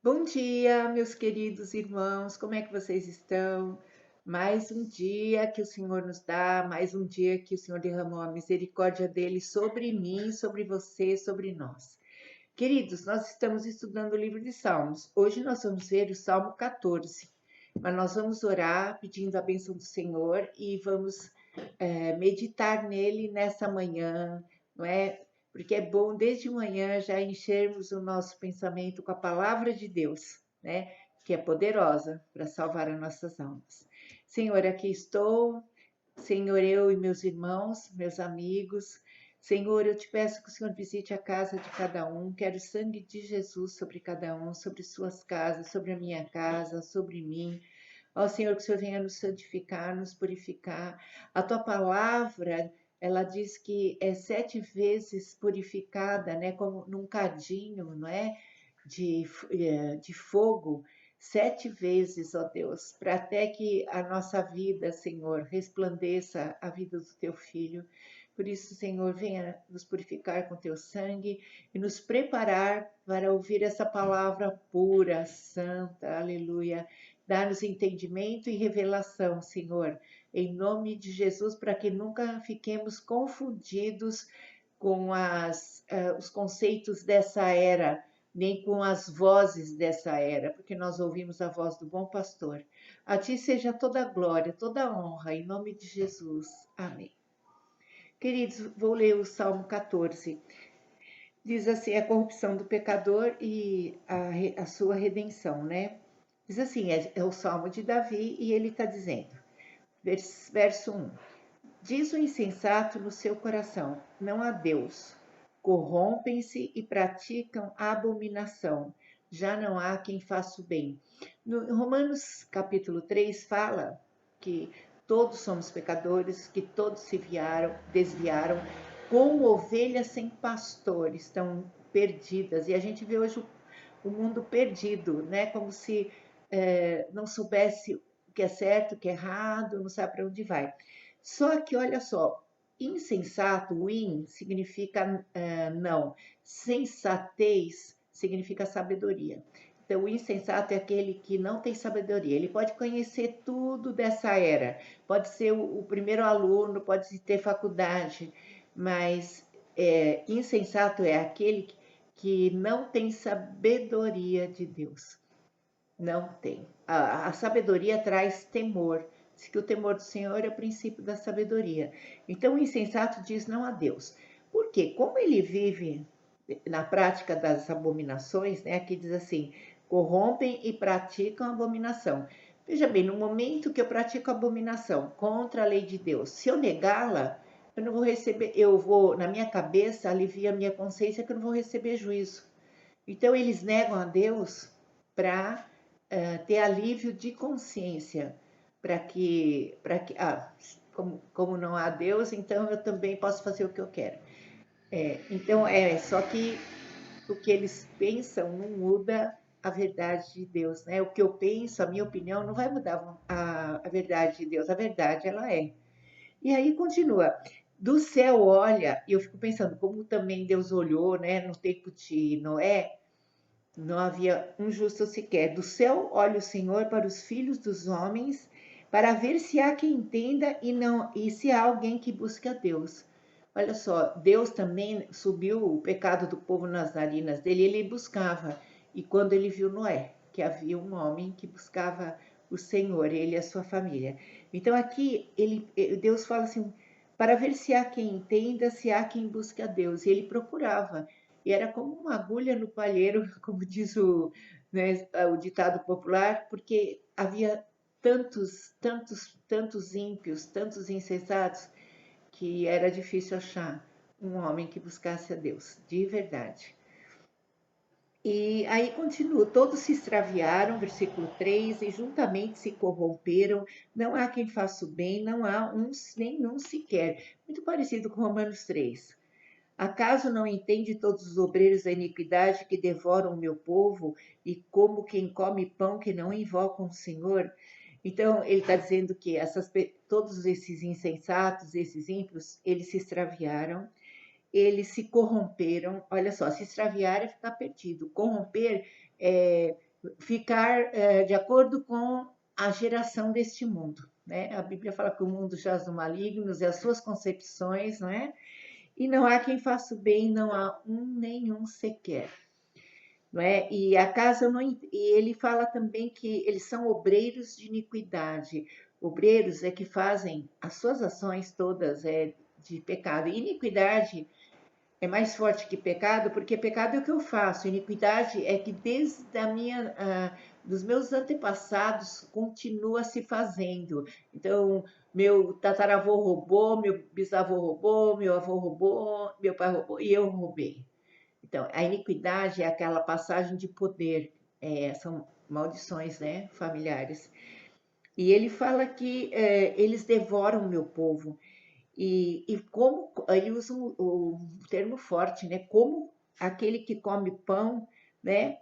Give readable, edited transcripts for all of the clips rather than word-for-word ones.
Bom dia, meus queridos irmãos, como é que vocês estão? Mais um dia que o Senhor nos dá, mais um dia que o Senhor derramou a misericórdia dele sobre mim, sobre você, sobre nós. Queridos, nós estamos estudando o livro de Salmos. Hoje nós vamos ver o Salmo 14, mas nós vamos orar pedindo a bênção do Senhor e vamos meditar nele nessa manhã, não é? Porque é bom desde manhã já enchermos o nosso pensamento com a palavra de Deus, né? Que é poderosa para salvar as nossas almas. Senhor, aqui estou, Senhor, eu e meus irmãos, meus amigos. Senhor, eu te peço que o Senhor visite a casa de cada um. Quero o sangue de Jesus sobre cada um, sobre suas casas, sobre a minha casa, sobre mim. Ó Senhor, que o Senhor venha nos santificar, nos purificar. A tua palavra, ela diz que é 7 vezes purificada, né? Como num cadinho, não é? De fogo. 7 vezes, ó Deus, para até que a nossa vida, Senhor, resplandeça a vida do teu filho. Por isso, Senhor, venha nos purificar com teu sangue e nos preparar para ouvir essa palavra pura, santa, aleluia. Dá-nos entendimento e revelação, Senhor, em nome de Jesus, para que nunca fiquemos confundidos com os conceitos dessa era, nem com as vozes dessa era, porque nós ouvimos a voz do bom pastor. A ti seja toda a glória, toda a honra, em nome de Jesus. Amém. Queridos, vou ler o Salmo 14. Diz assim, a corrupção do pecador e a sua redenção, né? Diz assim, é o Salmo de Davi e ele está dizendo, verso 1. Diz o insensato no seu coração, não há Deus. Corrompem-se e praticam a abominação. Já não há quem faça o bem. No Romanos capítulo 3 fala que todos somos pecadores, que todos se desviaram, como ovelhas sem pastor, estão perdidas. E a gente vê hoje o mundo perdido, né? Como se não soubesse o que é certo, o que é errado, não sabe para onde vai. Só que, olha só, insensato, in, significa não. Sensatez significa sabedoria. Então, o insensato é aquele que não tem sabedoria. Ele pode conhecer tudo dessa era, pode ser o primeiro aluno, pode ter faculdade, mas insensato é aquele que não tem sabedoria de Deus. Não tem. A sabedoria traz temor. Diz que o temor do Senhor é o princípio da sabedoria. Então o insensato diz não a Deus. Por quê? Como ele vive na prática das abominações, né? Aqui diz assim: corrompem e praticam abominação. Veja bem, no momento que eu pratico abominação contra a lei de Deus, se eu negá-la, eu não vou receber, eu vou, na minha cabeça, alivia a minha consciência que eu não vou receber juízo. Então eles negam a Deus para ter alívio de consciência, como não há Deus, então eu também posso fazer o que eu quero. Então, só que o que eles pensam não muda a verdade de Deus, né? O que eu penso, a minha opinião, não vai mudar a verdade de Deus. A verdade, ela é. E aí continua. Do céu olha, e eu fico pensando como também Deus olhou, né, no tempo de Noé, não havia um justo sequer. Do céu olha o Senhor para os filhos dos homens, para ver se há quem entenda e se há alguém que busque a Deus. Olha só, Deus também subiu o pecado do povo nas narinas dele, ele buscava. E quando ele viu Noé, que havia um homem que buscava o Senhor, ele e a sua família. Então aqui Deus fala assim, para ver se há quem entenda, se há quem busque a Deus. E ele procurava. E era como uma agulha no palheiro, como diz né, o ditado popular, porque havia tantos ímpios, tantos insensatos, que era difícil achar um homem que buscasse a Deus, de verdade. E aí continua, todos se extraviaram, versículo 3, e juntamente se corromperam, não há quem faça o bem, não há nenhum sequer. Muito parecido com Romanos 3. Acaso não entende todos os obreiros da iniquidade que devoram o meu povo e como quem come pão que não invocam o Senhor? Então, ele está dizendo que todos esses insensatos, esses ímpios, eles se extraviaram, eles se corromperam. Olha só, se extraviar é ficar perdido. Corromper é ficar de acordo com a geração deste mundo, né? A Bíblia fala que o mundo jaz no maligno e as suas concepções, não é? E não há quem faça o bem, não há um nenhum sequer, não é? E a casa não, e ele fala também que eles são obreiros de iniquidade. Obreiros é que fazem as suas ações todas de pecado. E iniquidade é mais forte que pecado, porque pecado é o que eu faço. Iniquidade é que desde dos meus antepassados continua se fazendo. Então, meu tataravô roubou, meu bisavô roubou, meu avô roubou, meu pai roubou e eu roubei. Então, a iniquidade é aquela passagem de poder, são maldições, né, familiares. E ele fala que eles devoram o meu povo. E como ele usa o termo forte, né? Como aquele que come pão, né?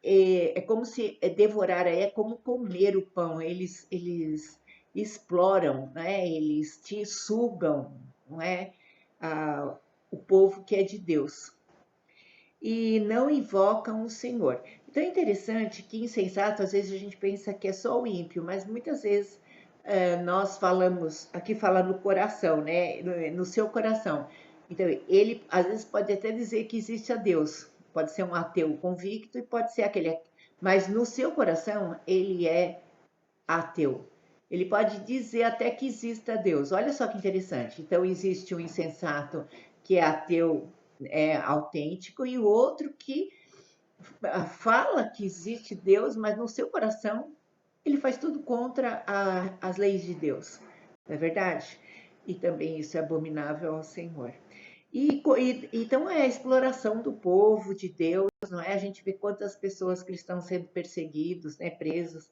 É como se devorar, é como comer o pão. Eles exploram, né? Eles te sugam, não é? O povo que é de Deus e não invocam o Senhor. Então é interessante que insensato, às vezes a gente pensa que é só o ímpio, mas muitas vezes nós falamos, aqui fala no coração, né? No seu coração. Então ele às vezes pode até dizer que existe a Deus, pode ser um ateu convicto e pode ser aquele, mas no seu coração ele é ateu. Ele pode dizer até que exista Deus. Olha só que interessante. Então existe um insensato que é ateu autêntico e o outro que fala que existe Deus, mas no seu coração ele faz tudo contra as leis de Deus. Não é verdade? E também isso é abominável ao Senhor. Então é a exploração do povo de Deus, não é? A gente vê quantas pessoas que estão sendo perseguidos, né, presos.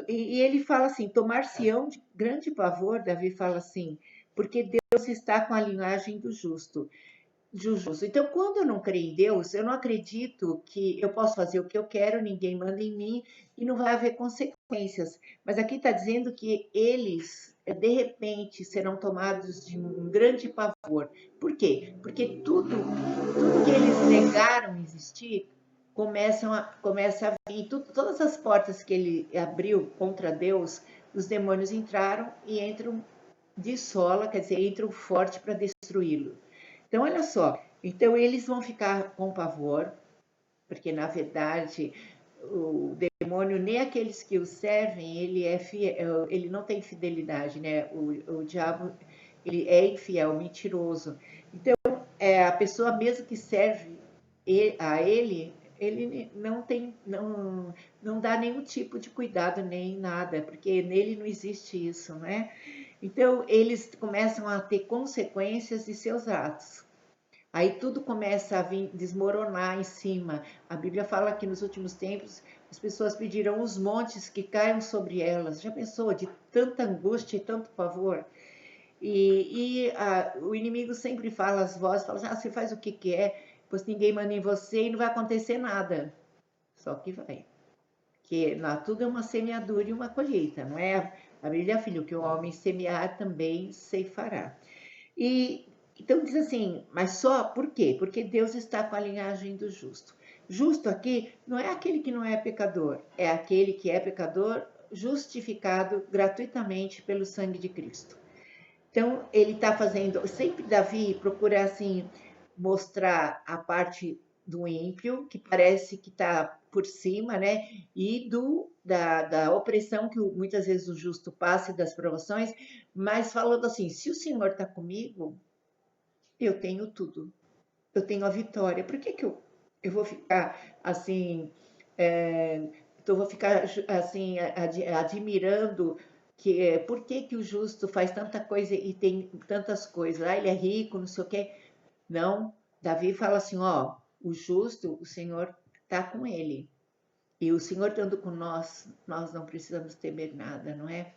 E ele fala assim: tomar-se-ão de grande pavor, Davi fala assim, porque Deus está com a linhagem do justo. Justo. Então, quando eu não creio em Deus, eu não acredito que eu posso fazer o que eu quero, ninguém manda em mim e não vai haver consequências. Mas aqui está dizendo que eles, de repente, serão tomados de um grande pavor. Por quê? Porque tudo que eles negaram existir começa a vir. Todas as portas que ele abriu contra Deus, os demônios entraram e entram de sola, quer dizer, entram forte para destruí-lo. Então, olha só, então eles vão ficar com pavor, porque na verdade o demônio, nem aqueles que o servem, ele é fiel, ele não tem fidelidade, né? O diabo, ele é infiel, mentiroso. Então, a pessoa mesmo que serve a ele não tem, não dá nenhum tipo de cuidado nem nada, porque nele não existe isso, né? Então, eles começam a ter consequências de seus atos. Aí tudo começa a vir desmoronar em cima. A Bíblia fala que nos últimos tempos as pessoas pedirão os montes que caiam sobre elas. Já pensou de tanta angústia e tanto pavor? O inimigo sempre fala, as vozes falam assim, você faz o que quer, pois ninguém manda em você e não vai acontecer nada. Só que vai. Que tudo é uma semeadura e uma colheita, não é? A Bíblia, filho, que o homem semear também ceifará. Então diz assim, mas só por quê? Porque Deus está com a linhagem do justo. Justo aqui não é aquele que não é pecador, é aquele que é pecador justificado gratuitamente pelo sangue de Cristo. Então ele está fazendo, sempre Davi procura assim mostrar a parte do ímpio, que parece que está por cima, né? E da opressão que muitas vezes o justo passa e das provações, mas falando assim, se o Senhor está comigo, eu tenho tudo, eu tenho a vitória. Por que eu vou ficar assim, vou ficar assim admirando por que o justo faz tanta coisa e tem tantas coisas? Ah, ele é rico, não sei o quê. Não, Davi fala assim, ó, o justo, o Senhor está com ele. E o Senhor estando com nós não precisamos temer nada, não é?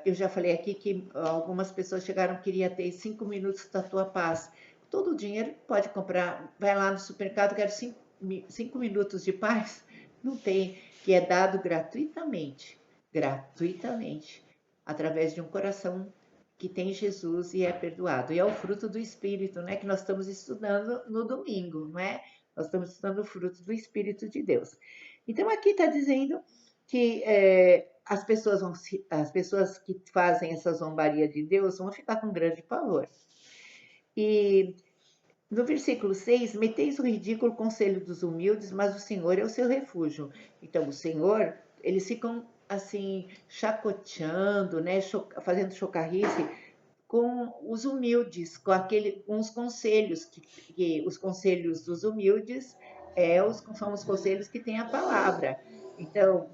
Eu já falei aqui que algumas pessoas chegaram, queria ter 5 minutos da tua paz. Todo o dinheiro pode comprar, vai lá no supermercado, quero 5 minutos de paz. Não tem, que é dado gratuitamente, através de um coração que tem Jesus e é perdoado. E é o fruto do Espírito, né? Que nós estamos estudando no domingo, não é? Nós estamos estudando o fruto do Espírito de Deus. Então, aqui está dizendo que as pessoas que fazem essa zombaria de Deus vão ficar com grande pavor. E no versículo 6, meteis o ridículo conselho dos humildes, mas o Senhor é o seu refúgio. Então, o Senhor, eles ficam assim, chacoteando, né, fazendo chocarrice com os humildes, com os conselhos, que os conselhos dos humildes são os conselhos que têm a palavra. Então,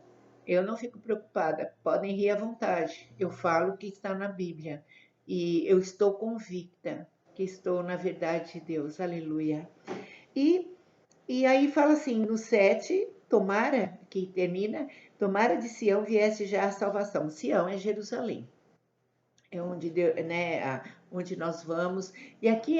eu não fico preocupada, podem rir à vontade. Eu falo o que está na Bíblia e eu estou convicta que estou na verdade de Deus. Aleluia. E, e aí fala assim, no 7, tomara, que termina, tomara de Sião viesse já a salvação. Sião é Jerusalém. É onde, né, onde nós vamos. E aqui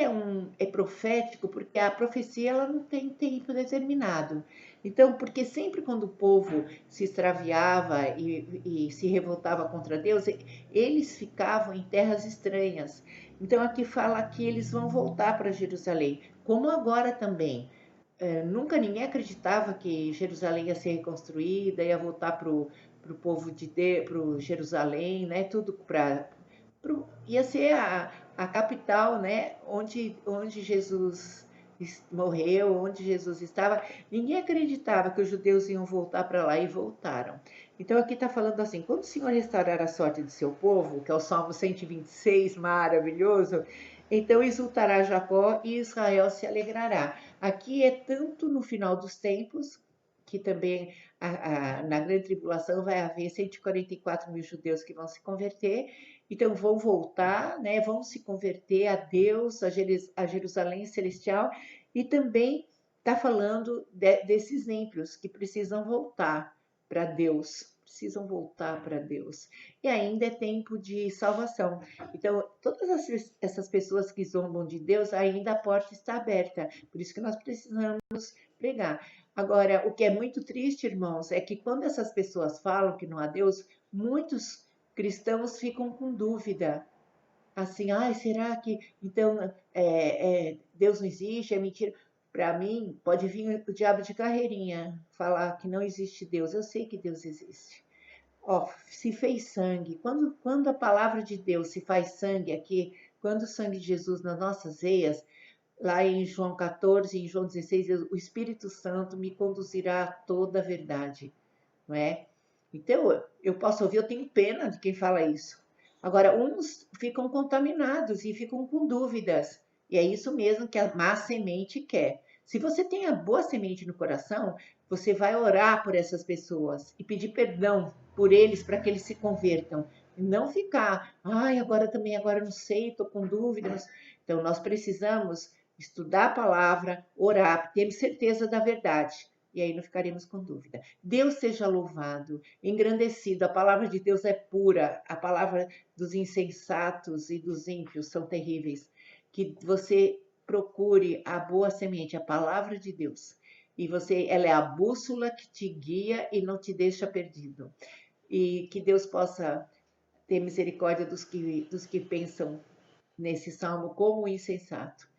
é profético, porque a profecia ela não tem tempo determinado. Então, porque sempre quando o povo se extraviava e se revoltava contra Deus, eles ficavam em terras estranhas. Então, aqui fala que eles vão voltar para Jerusalém, como agora também. Nunca ninguém acreditava que Jerusalém ia ser reconstruída, ia voltar para o povo para Jerusalém, né? Tudo para ia ser a capital, né? Onde Jesus morreu, onde Jesus estava. Ninguém acreditava que os judeus iam voltar para lá e voltaram. Então aqui está falando assim: quando o Senhor restaurar a sorte de seu povo, que é o Salmo 126, maravilhoso, então exultará Jacó e Israel se alegrará. Aqui é tanto no final dos tempos, que também na grande tribulação vai haver 144 mil judeus que vão se converter, então vão voltar, né, vão se converter a Deus, a Jerusalém celestial, e também está falando desses ímpios que precisam voltar para Deus, precisam voltar para Deus. E ainda é tempo de salvação. Então, todas essas pessoas que zombam de Deus, ainda a porta está aberta. Por isso que nós precisamos pregar. Agora, o que é muito triste, irmãos, é que quando essas pessoas falam que não há Deus, muitos cristãos ficam com dúvida. Assim, ai, será que então Deus não existe? É mentira. Para mim, pode vir o diabo de carreirinha falar que não existe Deus. Eu sei que Deus existe. Ó, se fez sangue. Quando a palavra de Deus se faz sangue aqui, quando o sangue de Jesus nas nossas veias, lá em João 14, em João 16, o Espírito Santo me conduzirá a toda a verdade, não é? Então, eu posso ouvir, eu tenho pena de quem fala isso. Agora, uns ficam contaminados e ficam com dúvidas. E é isso mesmo que a má semente quer. Se você tem a boa semente no coração, você vai orar por essas pessoas e pedir perdão por eles para que eles se convertam. E não ficar, ai, agora não sei, estou com dúvidas. Então, nós precisamos estudar a palavra, orar, ter certeza da verdade. E aí não ficaremos com dúvida. Deus seja louvado, engrandecido. A palavra de Deus é pura. A palavra dos insensatos e dos ímpios são terríveis. Que você procure a boa semente, a palavra de Deus. E ela é a bússola que te guia e não te deixa perdido. E que Deus possa ter misericórdia dos que pensam nesse salmo como insensato.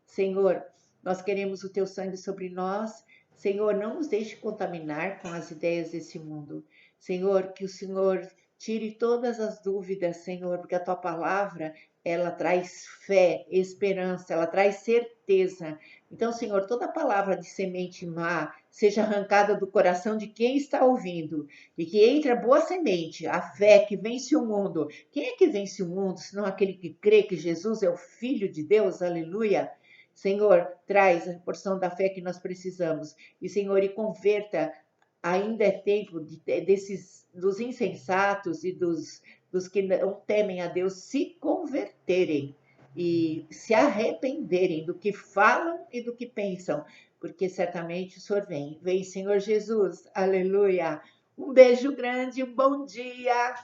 Senhor, nós queremos o teu sangue sobre nós. Senhor, não nos deixe contaminar com as ideias desse mundo. Senhor, que o Senhor tire todas as dúvidas, Senhor, porque a tua palavra, ela traz fé, esperança, ela traz certeza. Então, Senhor, toda palavra de semente má seja arrancada do coração de quem está ouvindo e que entre a boa semente, a fé que vence o mundo. Quem é que vence o mundo, senão aquele que crê que Jesus é o Filho de Deus? Aleluia! Senhor, traz a porção da fé que nós precisamos. E, Senhor, e converta, ainda é tempo dos insensatos e dos que não temem a Deus se converterem e se arrependerem do que falam e do que pensam, porque certamente o Senhor vem. Vem, Senhor Jesus. Aleluia. Um beijo grande, um bom dia.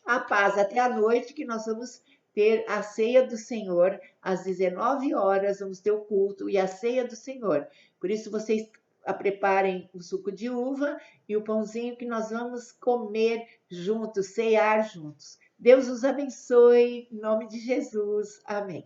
A paz até a noite, que nós vamos ter a ceia do Senhor às 19 horas, vamos ter o culto e a ceia do Senhor. Por isso vocês preparem o suco de uva e o pãozinho que nós vamos comer juntos, cear juntos. Deus os abençoe, em nome de Jesus. Amém.